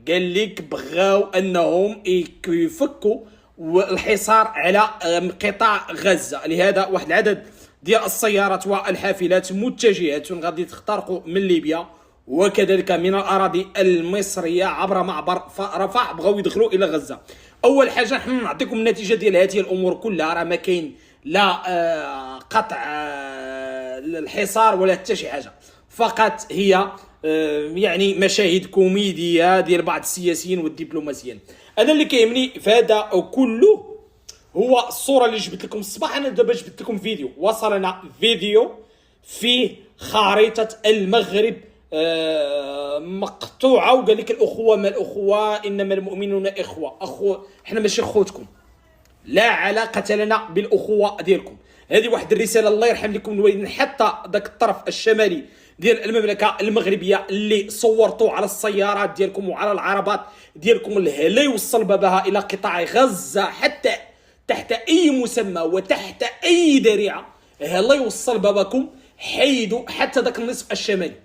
قال لك بغاو انهم يفكوا الحصار على قطاع غزه، لهذا واحد العدد ديال السيارات والحافلات متجهه غادي تخترق من ليبيا وكذلك من الاراضي المصريه عبر معبر رفح، بغاو يدخلوا الى غزه. اول حاجه نحن نعطيكم النتيجه ديال هذه الامور كلها، راه ما كاين لا قطع الحصار ولا حتى شي حاجه، فقط هي يعني مشاهد كوميديه ديال بعض السياسيين والدبلوماسيين. انا اللي كيهمني في هذا كله هو الصوره اللي جبت لكم الصباح. انا دابا جبت لكم فيديو، وصلنا فيديو فيه خريطه المغرب مقطوعه، وقال لك الاخوه ما الاخوه، انما المؤمنون اخوه. احنا ماشي خوتكم، لا علاقه لنا بالاخوه ديالكم. هذه واحد الرساله الله يرحم لكم الوالدين، حتى ذاك الطرف الشمالي ديال المملكه المغربيه اللي صورتوا على السيارات ديالكم وعلى العربات ديالكم اللي لا يوصل بابها الى قطاع غزه حتى تحت اي مسمى وتحت اي ذريعه، لا يوصل بابكم، حيدوا حتى ذاك النصف الشمالي.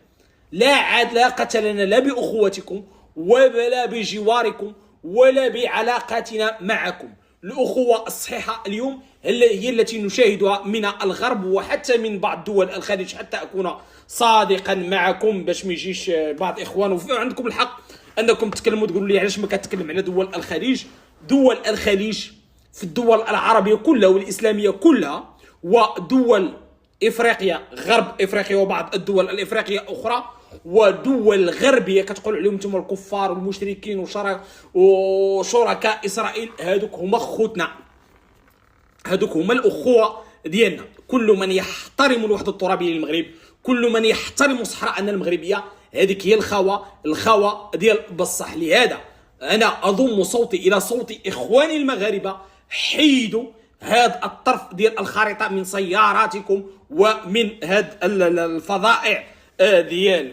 لا علاقه لنا لا باخوتكم ولا بجواركم ولا بعلاقاتنا معكم. الأخوة الصحيحة اليوم هي التي نشاهدها من الغرب وحتى من بعض دول الخليج، حتى أكون صادقا معكم باش ما يجيش بعض إخوان عندكم الحق أنكم تكلموا تقولوا لي علاش ما كتكلم على دول الخليج. دول الخليج في الدول العربية كلها والإسلامية كلها ودول إفريقيا غرب إفريقيا وبعض الدول الإفريقية أخرى ودول غربيه كتقول عليهم انتم الكفار والمشركين وشركاء اسرائيل، هذوك هما خوتنا، هذوك هما الاخوه ديالنا. كل من يحترم الوحده الترابيه للمغرب، كل من يحترم الصحراء المغربيه، هذيك هي الخوه ديال بصح. لهذا انا اضم صوتي الى صوت اخواني المغاربه، حيدوا هذا الطرف ديال الخريطه من سياراتكم ومن هذا الفظائع ديال